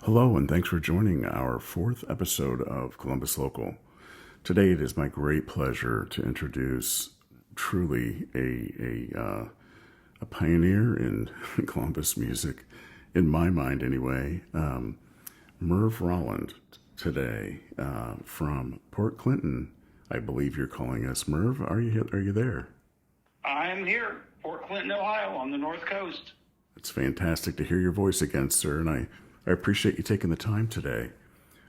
Hello, and thanks for joining our fourth episode of Columbus Local. Today, it is my great pleasure to introduce truly a pioneer in Columbus music, in my mind anyway, Merv Roland today from Port Clinton. I believe you're calling us. Merv, are you there? I'm here, Fort Clinton, Ohio, on the North Coast. It's fantastic to hear your voice again, sir, and I appreciate you taking the time today.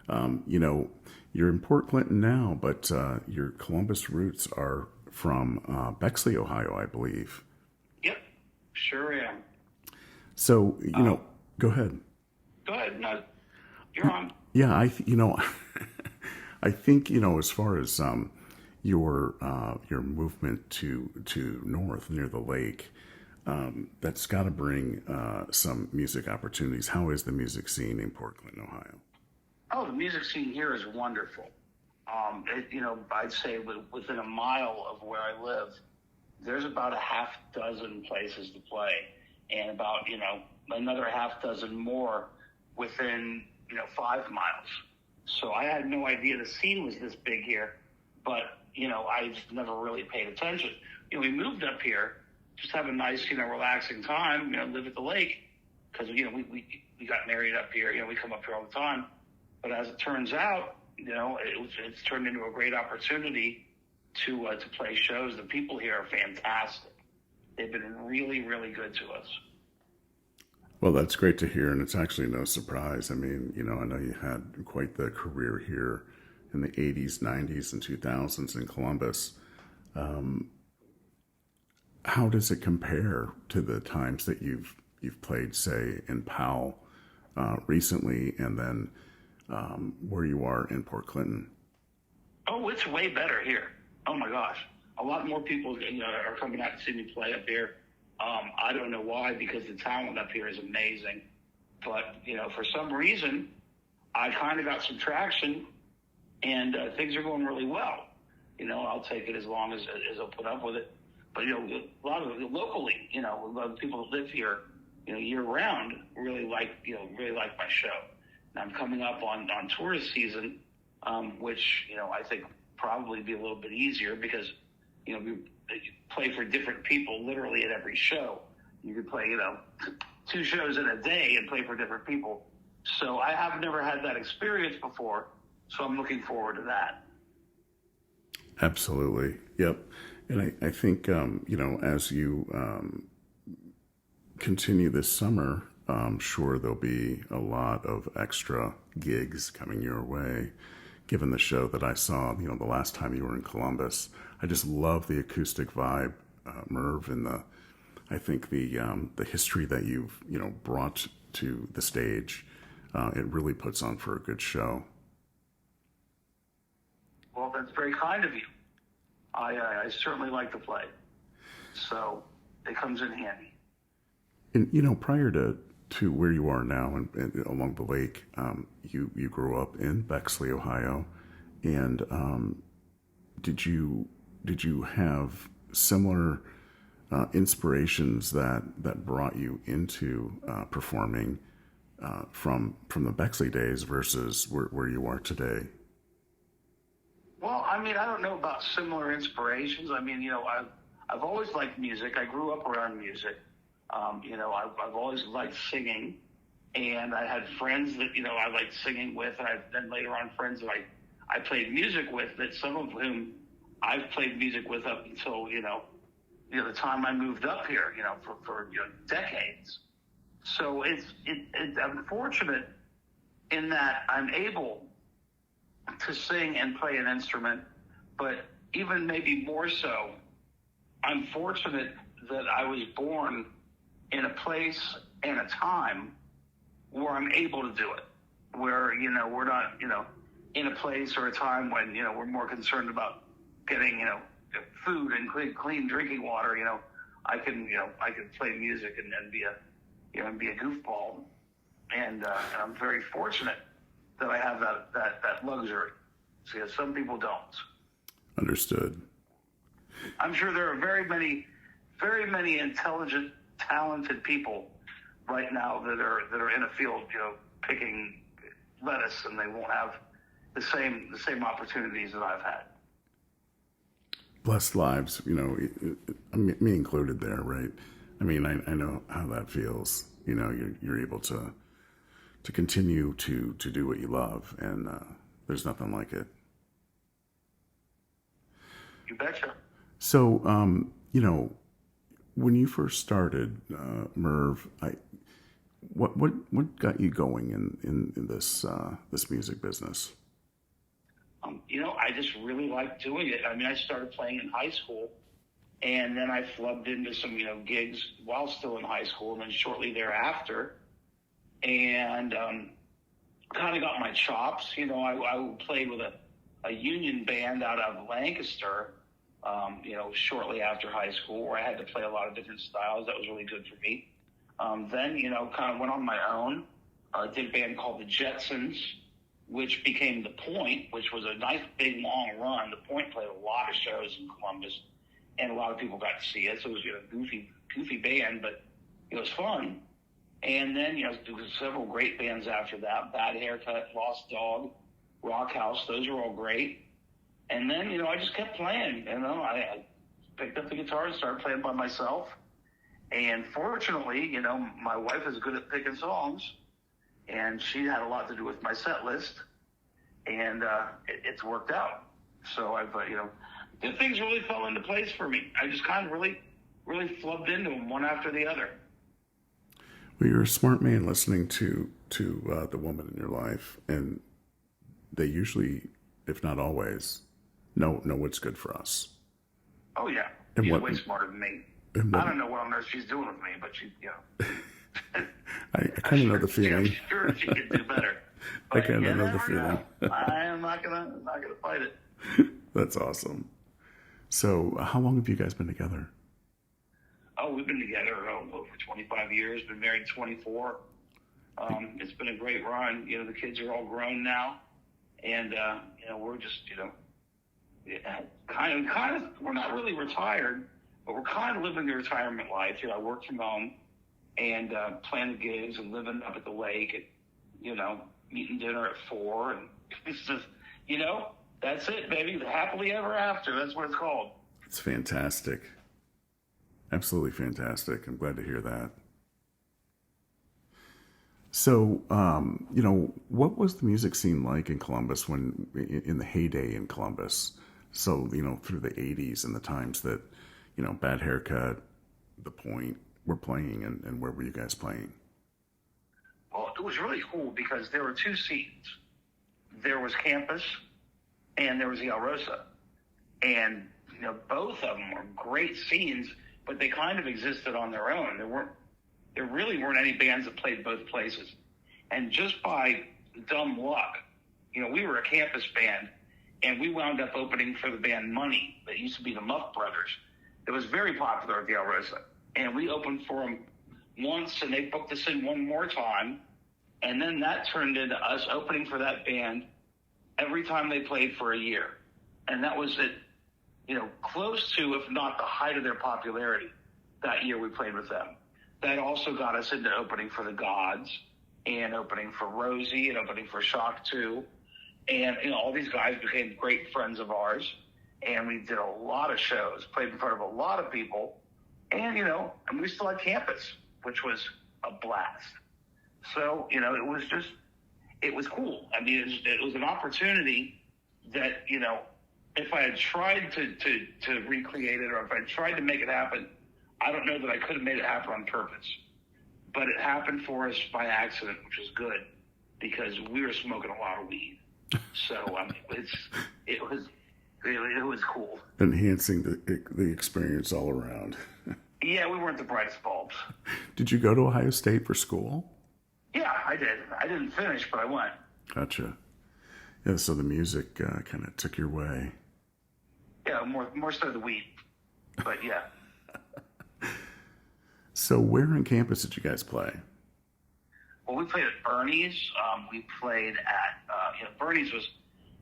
You're in Port Clinton now, but your Columbus roots are from Bexley, Ohio, I believe. Yep, sure am. So, go ahead. Go ahead, no, you're on. Yeah, I think as far as your movement to north near the lake, that's got to bring some music opportunities. How is the music scene in Port Clinton, Ohio? Oh, the music scene here is wonderful. I'd say within a mile of where I live, there's about a half dozen places to play, and about another half dozen more within 5 miles. So I had no idea the scene was this big here, but I just never really paid attention. We moved up here, just have a nice relaxing time, live at the lake, because we got married up here. We come up here all the time. But as it turns out, it's turned into a great opportunity to play shows. The people here are fantastic. They've been really, really good to us. Well, that's great to hear, and it's actually no surprise. I mean, I know you had quite the career here in the 80s, 90s, and 2000s in Columbus. How does it compare to the times that you've played, say, in Powell recently, and then where you are in Port Clinton? Oh, it's way better here. Oh my gosh, a lot more people are coming out to see me play up here. I don't know why, because the talent up here is amazing. But for some reason, I kind of got some traction, and things are going really well. I'll take it as long as I'll put up with it. But a lot of locally, a lot of people that live here, year round, really like my show. And I'm coming up on tourist season, which I think probably be a little bit easier because we play for different people literally at every show. You could play 2 shows in a day and play for different people. So I have never had that experience before, so I'm looking forward to that. Absolutely. Yep. And I think, as you continue this summer, I'm sure there'll be a lot of extra gigs coming your way, given the show that I saw, the last time you were in Columbus. I just love the acoustic vibe, Merv, and I think the history that you've, brought to the stage. It really puts on for a good show. Well, that's very kind of you. I certainly like to play, so it comes in handy. And prior to where you are now and along the lake, you grew up in Bexley, Ohio, and did you have similar inspirations that brought you into performing from the Bexley days versus where you are today? Well, I don't know about similar inspirations. I've always liked music. I grew up around music. I've always liked singing, and I had friends that I liked singing with, and then later on friends that I played music with, that some of whom I've played music with up until the time I moved up here, for decades. So I'm fortunate in that I'm able to sing and play an instrument, but even maybe more so, I'm fortunate that I was born in a place and a time where I'm able to do it, where, we're not, in a place or a time when, we're more concerned about getting, food and clean drinking water. I can play music and be a goofball. And I'm very fortunate that I have that luxury. See, some people don't. Understood. I'm sure there are very many intelligent, talented people right now that are in a field, picking lettuce, and they won't have the same opportunities that I've had. Blessed lives, me included there, right? I mean, I know how that feels. You're able to continue to do what you love, and there's nothing like it. You betcha. So, when you first started, Merv, what got you going in this music business? I just really liked doing it. I mean, I started playing in high school, and then I flubbed into some, gigs while still in high school, and then shortly thereafter, and kind of got my chops. I played with a union band out of Lancaster, shortly after high school, where I had to play a lot of different styles. That was really good for me. Then, kind of went on my own. Did a band called the Jetsons, which became The Point, which was a nice, big, long run. The Point played a lot of shows in Columbus, and a lot of people got to see it. So it was a goofy band, but it was fun. And then, there was several great bands after that. Bad Haircut, Lost Dog, Rock House. Those were all great. And then, I just kept playing. I picked up the guitar and started playing by myself. And fortunately, my wife is good at picking songs, and she had a lot to do with my set list, and it's worked out. So I've, the things really fell into place for me. I just kind of really flubbed into them one after the other. Well, you're a smart man listening to the woman in your life, and they usually, if not always, know what's good for us. Oh yeah, and she's way smarter than me. I don't know what on earth she's doing with me, but she, I kind of know the feeling. I'm sure she could do better. I kind of know the feeling. I am not gonna fight it. That's awesome. So, how long have you guys been together? Oh, we've been together for 25 years. Been married 24. It's been a great run. The kids are all grown now, and we're just kind of we're not really retired, but we're kind of living the retirement life. I work from home and playing the gigs and living up at the lake and, eating dinner at 4. And it's just, that's it, baby. The happily ever after. That's what it's called. It's fantastic. Absolutely fantastic. I'm glad to hear that. So, what was the music scene like in Columbus in the heyday in Columbus? So, through the 80s and the times that, Bad Haircut, The Point were playing, and where were you guys playing? Well, it was really cool because there were two scenes. There was Campus, and there was the Alrosa. And, both of them were great scenes, but they kind of existed on their own. There really weren't any bands that played both places. And just by dumb luck, we were a Campus band, and we wound up opening for the band Money that used to be the Muff Brothers. It was very popular at the Alrosa. And we opened for them once, and they booked us in one more time. And then that turned into us opening for that band every time they played for a year. And that was close to, if not the height of their popularity that year we played with them. That also got us into opening for the Gods and opening for Rosie and opening for Shock 2. And, all these guys became great friends of ours. And we did a lot of shows, played in front of a lot of people. And, and we still had Campus, which was a blast. So, it was cool. I mean, it was an opportunity that, if I had tried to recreate it, or if I tried to make it happen, I don't know that I could have made it happen on purpose. But it happened for us by accident, which was good, because we were smoking a lot of weed. So, it was cool. Enhancing the experience all around. Yeah, we weren't the brightest bulbs. Did you go to Ohio State for school? Yeah, I did. I didn't finish, but I went. Gotcha. Yeah, so the music kind of took your way. Yeah, more so the weed. But yeah. So where on campus did you guys play? Well, we played at Bernie's. We played at, Bernie's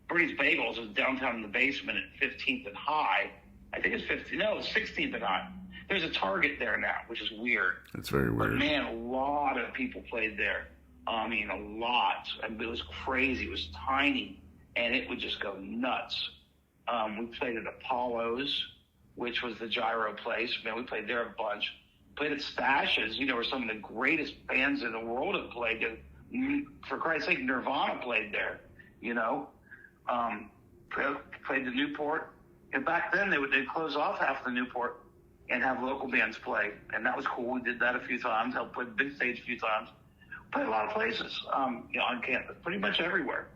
Bagels was downtown in the basement at 15th and High. I think it's 15th, no, it was 16th and High. there's a Target there now, which is weird. It's very But weird. man, a lot of people played there. I mean, a lot. I mean, it was crazy. It was tiny, and it would just go nuts. We played at Apollo's, which was the gyro place. Man, we played there a bunch. Played at Stashes, where some of the greatest bands in the world have played. For Christ's sake, Nirvana played there. Played the Newport. And back then, they'd close off half the Newport and have local bands play. And that was cool. We did that a few times. Helped play the big stage a few times. Played a lot of places, on campus, pretty much everywhere.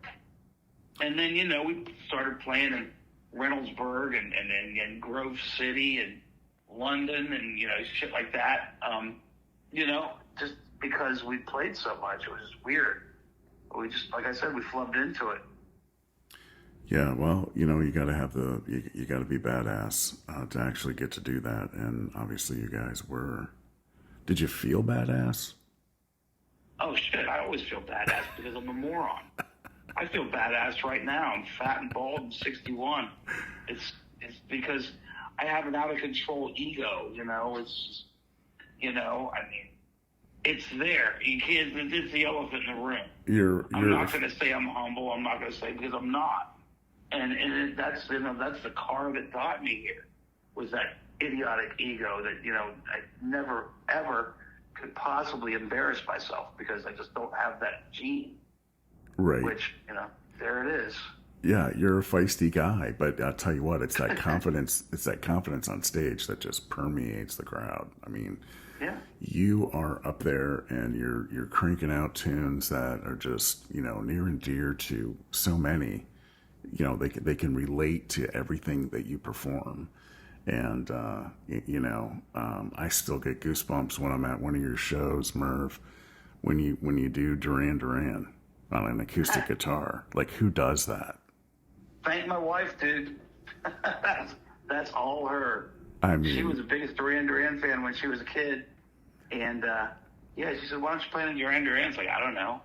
And then, we started playing in Reynoldsburg and Grove City and London and, shit like that. Just because we played so much, it was just weird. We just, like I said, we flubbed into it. Yeah, well, you got to have you got to be badass to actually get to do that. And obviously you guys were. Did you feel badass? Oh, shit, I always feel badass because I'm a moron. I feel badass right now. I'm fat and bald and 61. It's because I have an out-of-control ego, It's, it's there. You can't, it's the elephant in the room. I'm not going to say I'm humble. I'm not going to say because I'm not. And that's the car that got me here, was that idiotic ego that, I never, ever could possibly embarrass myself because I just don't have that gene. Right. Which, there it is. Yeah, you're a feisty guy, but I'll tell you what, it's that confidence, on stage that just permeates the crowd. I mean, yeah, you are up there and you're cranking out tunes that are just, near and dear to so many. They can relate to everything that you perform. And, I still get goosebumps when I'm at one of your shows, Merv, when you do Duran Duran on an acoustic guitar. Like, who does that? Thank my wife, dude. That's all her. I mean, she was the biggest Duran Duran fan when she was a kid. And, she said, why don't you play in Duran Duran? It's like, I don't know.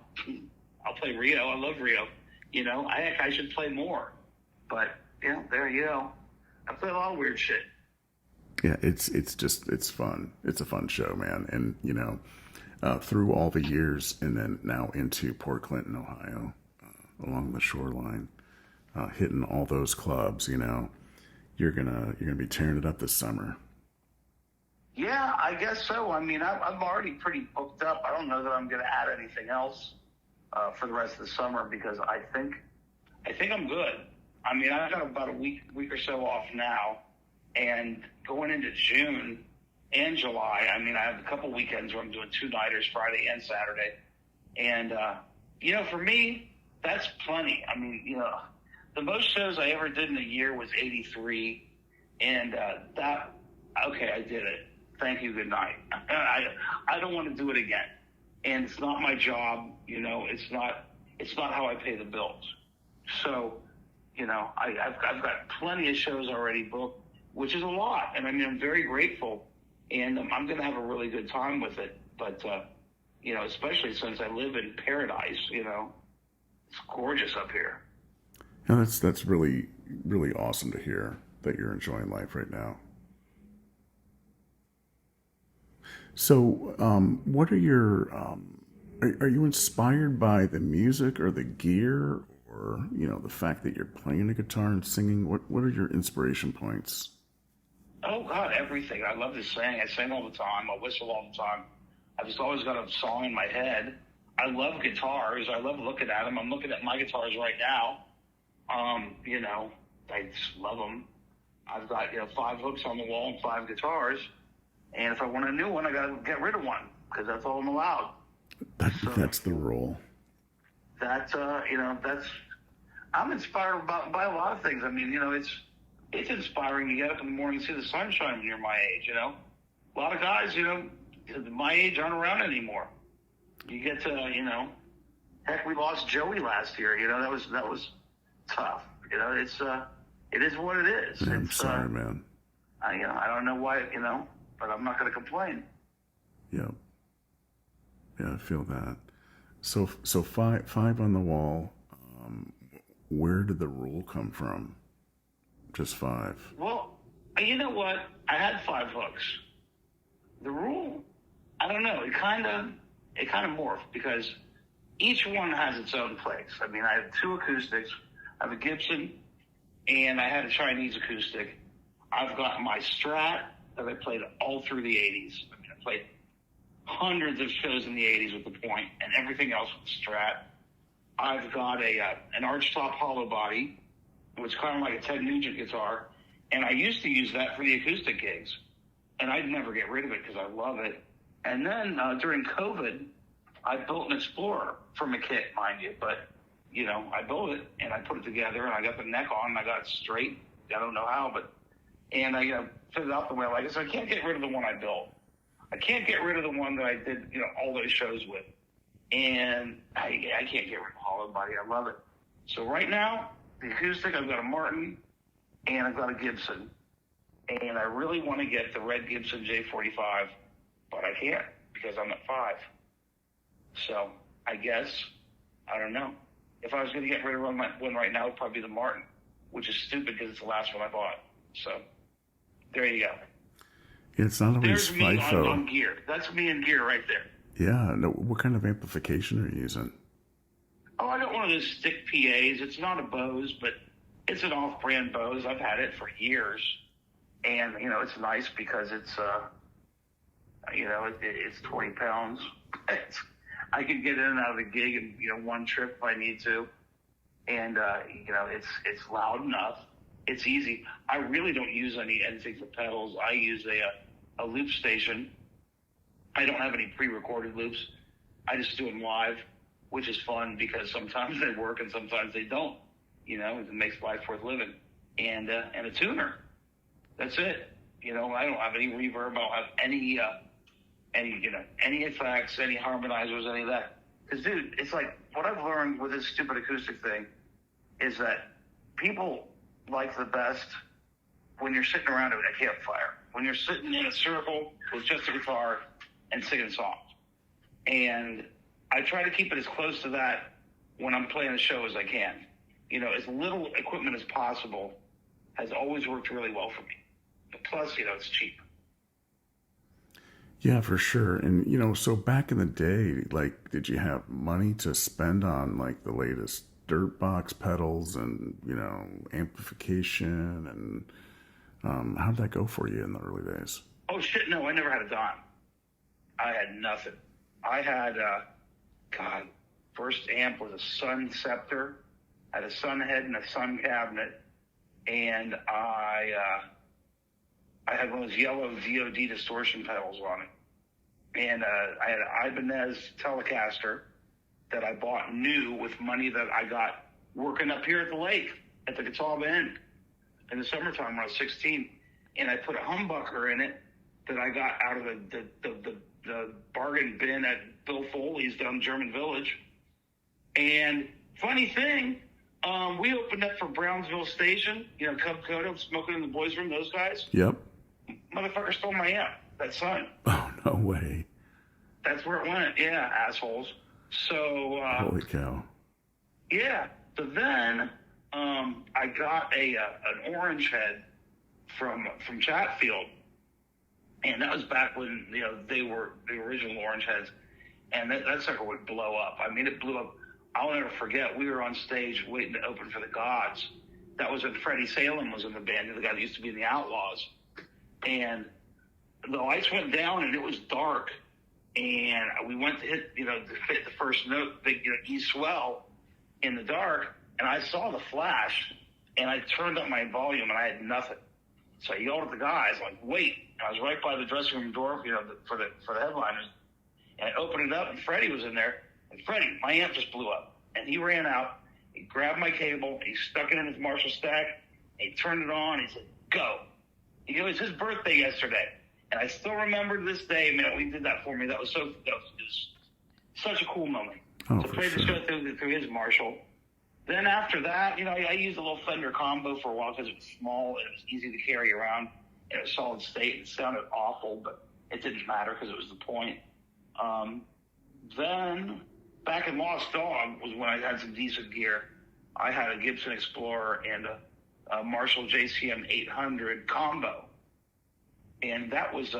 I'll play Rio. I love Rio. I should play more. But, there you go. I play a lot of weird shit. Yeah, it's fun. It's a fun show, man. And, through all the years and then now into Port Clinton, Ohio, along the shoreline, hitting all those clubs, you're gonna be tearing it up this summer. Yeah, I guess so. I mean, I'm already pretty booked up. I don't know that I'm going to add anything else for the rest of the summer because I think I'm good. I mean, I've got about a week or so off now, and going into June and July, I mean, I have a couple weekends where I'm doing 2-nighters, Friday and Saturday, and for me, that's plenty. I mean, the most shows I ever did in a year was 83, and I did it. Thank you, good night. I don't want to do it again, and it's not my job. It's not how I pay the bills. So, I've got plenty of shows already booked, which is a lot, and I mean I'm very grateful, and I'm going to have a really good time with it. But especially since I live in paradise, it's gorgeous up here. Yeah, that's really, really awesome to hear that you're enjoying life right now. So, what are your, are you inspired by the music or the gear or, the fact that you're playing the guitar and singing? What are your inspiration points? Oh, God, everything. I love to sing. I sing all the time. I whistle all the time. I've just always got a song in my head. I love guitars. I love looking at them. I'm looking at my guitars right now. I just love them. I've got, 5 hooks on the wall and 5 guitars. And if I want a new one, I got to get rid of one because that's all I'm allowed. That's the rule. I'm inspired by a lot of things. I mean, it's inspiring to get up in the morning and see the sunshine when you're my age, A lot of guys, my age aren't around anymore. You get to, heck, we lost Joey last year, that was tough. It is what it is. Yeah, I'm sorry, man. I don't know why, but I'm not going to complain. Yep. Yeah, I feel that. So 5 on the wall. Where did the rule come from? Just 5. Well, you know what? I had 5 hooks, The rule, I don't know. It kind of morphed because each one has its own place. I mean, I have two acoustics. I have a Gibson, and I had a Chinese acoustic. I've got my Strat that I played all through the 80s. I mean, I played hundreds of shows in the 80s with the Point and everything else with the Strat. I've got an archtop hollow body, which is kind of like a Ted Nugent guitar, and I used to use that for the acoustic gigs, and I'd never get rid of it because I love it. And then during COVID, I built an Explorer from a kit, mind you, but I built it and I put it together and I got the neck on and I got it straight. I don't know how, and I fit it out the way I like it. So I can't get rid of the one I built. I can't get rid of the one that I did, all those shows with. And I can't get rid of hollow body. I love it. So right now, the acoustic, I've got a Martin and I've got a Gibson. And I really want to get the red Gibson J45, but I can't because I'm at 5. So I guess, I don't know. If I was going to get rid of one right now, it would probably be the Martin, which is stupid because it's the last one I bought. So there you go. It's not always There's me FIFO. on gear. That's me in gear right there. Yeah. No, what kind of amplification are you using? Oh, I got one of those stick PAs. It's not a Bose, but it's an off-brand Bose. I've had it for years. And, it's nice because it's, it's 20 pounds. I can get in and out of the gig in, one trip if I need to. And, it's loud enough. It's easy. I really don't use anything for pedals. I use a loop station. I don't have any pre-recorded loops. I just do them live, which is fun because sometimes they work and sometimes they don't. It makes life worth living. And a tuner. That's it. I don't have any reverb. I don't have any effects, any harmonizers, any of that. Because, dude, it's like what I've learned with this stupid acoustic thing is that people like the best when you're sitting around at a campfire, when you're sitting in a circle with just a guitar and singing songs. And I try to keep it as close to that when I'm playing a show as I can. As little equipment as possible has always worked really well for me. But plus, it's cheap. Yeah, for sure. And, so back in the day, like, did you have money to spend on, like, the latest dirt box pedals and, amplification? And how'd that go for you in the early days? Oh, shit, no, I never had a dime. I had nothing. I had, first amp was a Sun Scepter. I had a Sun head and a Sun cabinet. And I had one of those yellow VOD distortion pedals on it. And I had an Ibanez Telecaster that I bought new with money that I got working up here at the lake at the Catawba Inn in the summertime when I was 16. And I put a humbucker in it that I got out of the bargain bin at Bill Foley's down in German Village. And funny thing, we opened up for Brownsville Station, Cub Coda, Smoking in the Boys Room, those guys. Yep. Motherfucker stole my amp, that Sun. Oh, no way. That's where it went. Yeah, assholes. So, Holy cow. Yeah. So then, I got an orange head from Chatfield. And that was back when, they were the original orange heads. And that sucker would blow up. I mean, it blew up. I'll never forget. We were on stage waiting to open for the Gods. That was when Freddie Salem was in the band, the guy that used to be in the Outlaws. And the lights went down and it was dark. And we went to hit the first note, big E swell in the dark. And I saw the flash and I turned up my volume and I had nothing. So I yelled at the guys, like, wait. And I was right by the dressing room door, for the headliners. And I opened it up and Freddie was in there. And Freddie, my amp just blew up. And he ran out. He grabbed my cable. He stuck it in his Marshall stack. And he turned it on. And he said, go. It was his birthday yesterday. And I still remember to this day, man, we did that for me. That was such a cool moment. Oh, to for play the sure. show through his Marshall. Then after that, I used a little Fender combo for a while because it was small and it was easy to carry around. And it was solid state. It sounded awful, but it didn't matter because it was the point. Then back in Lost Dog was when I had some decent gear. I had a Gibson Explorer and a Marshall JCM 800 combo. And that was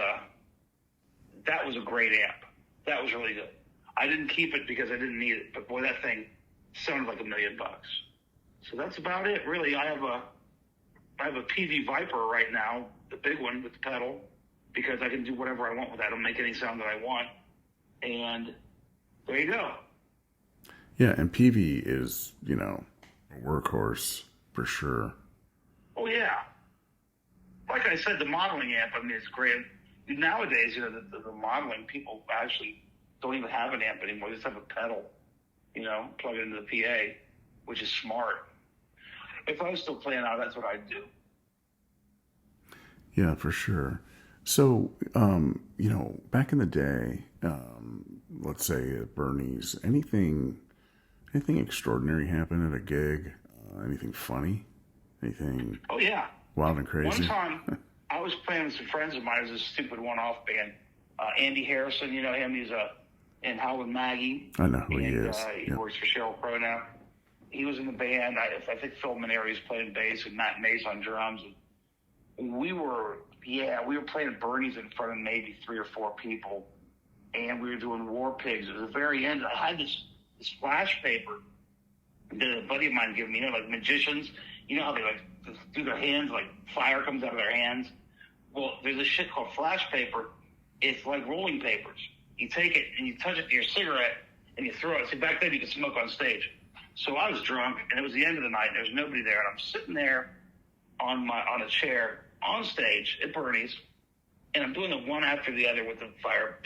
that was a great amp. That was really good. I didn't keep it because I didn't need it, but boy, that thing sounded like $1 million. So that's about it, really. I have a PV Viper right now, the big one with the pedal, because I can do whatever I want with that. I don't make any sound that I want. And there you go. Yeah, and PV is, a workhorse for sure. Oh, yeah. Like I said, the modeling amp, I mean, it's great. Nowadays, the modeling, people actually don't even have an amp anymore. They just have a pedal, plug it into the PA, which is smart. If I was still playing out, that's what I'd do. Yeah, for sure. So, back in the day, let's say at Bernie's, anything extraordinary happen at a gig? Anything funny? Anything? Oh yeah, wild and crazy? One time, I was playing with some friends of mine. It was a stupid one-off band. Andy Harrison, you know him. He's in Howlin' Maggie. I know who he is. He works for Cheryl Crow now. He was in the band. I think Phil Maneri was playing bass and Matt Mace on drums. And we were playing at Bernie's in front of maybe 3 or 4 people, and we were doing War Pigs. At the very end, I had this flash paper that a buddy of mine gave me, like magicians. You know how they like do their hands, like fire comes out of their hands? Well, there's a shit called flash paper. It's like rolling papers. You take it and you touch it to your cigarette and you throw it. See, back then you could smoke on stage. So I was drunk and it was the end of the night and there was nobody there. And I'm sitting there on a chair on stage at Bernie's and I'm doing the one after the other with the fire,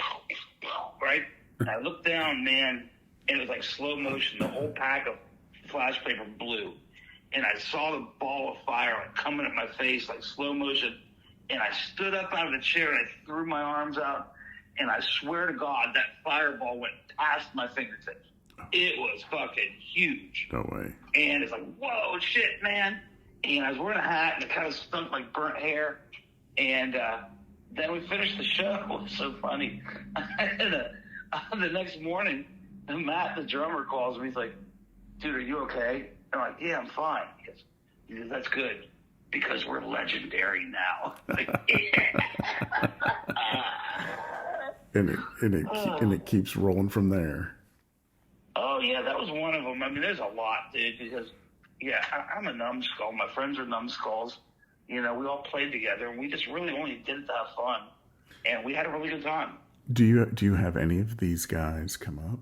right? And I looked down, man, and it was like slow motion. The whole pack of flash paper blew. And I saw the ball of fire like coming at my face, like slow motion. And I stood up out of the chair and I threw my arms out. And I swear to God, that fireball went past my fingertips. It was fucking huge. No way. And it's like, whoa, shit, man. And I was wearing a hat and it kind of stunk like burnt hair. And then we finished the show. It was so funny. The next morning, Matt, the drummer, calls me. He's like, dude, are you okay? I'm like, yeah, I'm fine. He goes, that's good. Because we're legendary now. Like, and it keeps rolling from there. Oh yeah, that was one of them. I mean, there's a lot, dude. Because I'm a numbskull. My friends are numbskulls. We all played together, and we just really only did it to have fun, and we had a really good time. Do you have any of these guys come up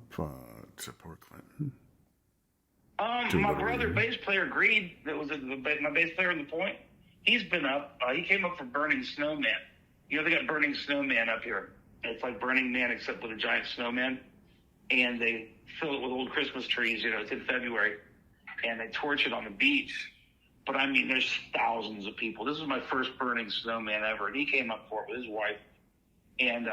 to Port Clinton? My brother, bass player Greed, that was my bass player in the Point. He's been up. He came up for Burning Snowman. They got Burning Snowman up here. It's like Burning Man except with a giant snowman, and they fill it with old Christmas trees. It's in February, and they torch it on the beach. But I mean, there's thousands of people. This was my first Burning Snowman ever, and he came up for it with his wife. And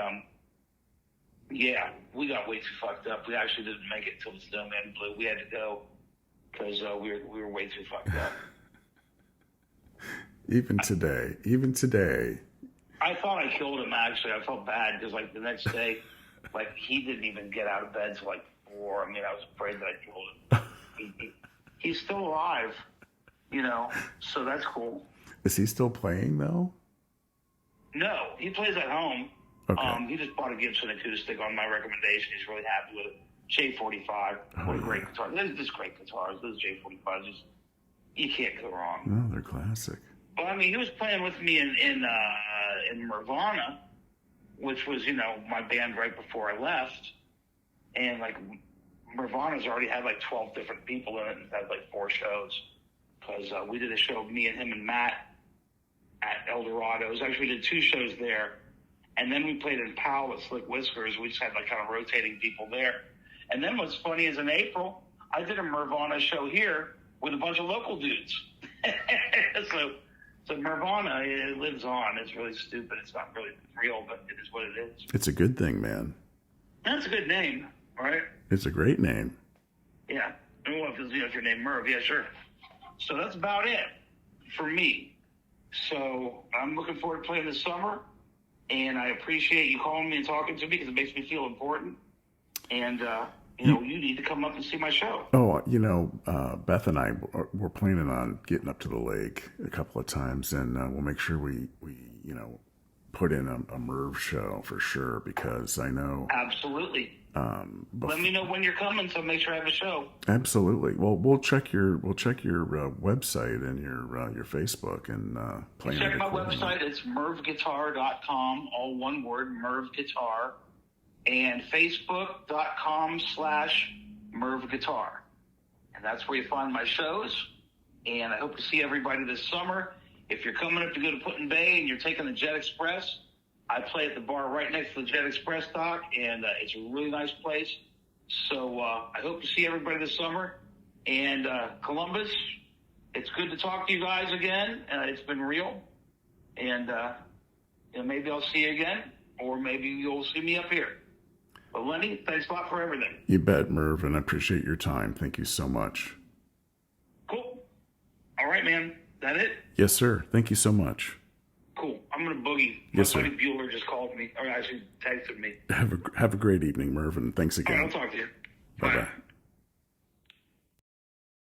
we got way too fucked up. We actually didn't make it till the snowman blew. We had to go because we were way too fucked up. Even today. I thought I killed him, actually. I felt bad because, the next day, he didn't even get out of bed till 4. I mean, I was afraid that I killed him. He's still alive, so that's cool. Is he still playing, though? No, he plays at home. Okay. He just bought a Gibson acoustic on my recommendation. He's really happy with it. J45. What a great guitar. They're just great guitars. Those J45s, you can't go wrong. No, they're classic. Well, I mean, he was playing with me in Nirvana, which was, my band right before I left. And, Nirvana's already had, 12 different people in it and had, 4 shows. Because we did a show, me and him and Matt, at El Dorado's. Actually, we did 2 shows there. And then we played in Powell at Slick Whiskers. We just had, kind of rotating people there. And then what's funny is in April, I did a Nirvana show here with a bunch of local dudes. So Nirvana, it lives on. It's really stupid. It's not really real, but it is what it is. It's a good thing, man. That's a good name, right? It's a great name. Yeah. Well, if you're named Merv, yeah, sure. So that's about it for me. So I'm looking forward to playing this summer, and I appreciate you calling me and talking to me because it makes me feel important. And, you need to come up and see my show. Oh, Beth and I, we're planning on getting up to the lake a couple of times, and we'll make sure we put in a Merv show for sure, because I know. Absolutely. Let me know when you're coming, so make sure I have a show. Absolutely. Well, we'll check your website and your Facebook and plan. Check my website. It's mervguitar.com, all one word, Merv Guitar, and facebook.com/mervguitar. And that's where you find my shows. And I hope to see everybody this summer. If you're coming up to go to Put-in-Bay and you're taking the Jet Express, I play at the bar right next to the Jet Express dock, and it's a really nice place. So I hope to see everybody this summer. And Columbus, it's good to talk to you guys again. It's been real. And maybe I'll see you again, or maybe you'll see me up here. But Lenny, thanks a lot for everything. You bet, Merv, and I appreciate your time. Thank you so much. Cool. All right, man. That it? Yes, sir. Thank you so much. Cool. I'm going to boogie. Yes, My sir. buddy Bueller just called me, or actually texted me. Have a great evening, Merv, and thanks All right, again. I'll talk to you. Bye-bye.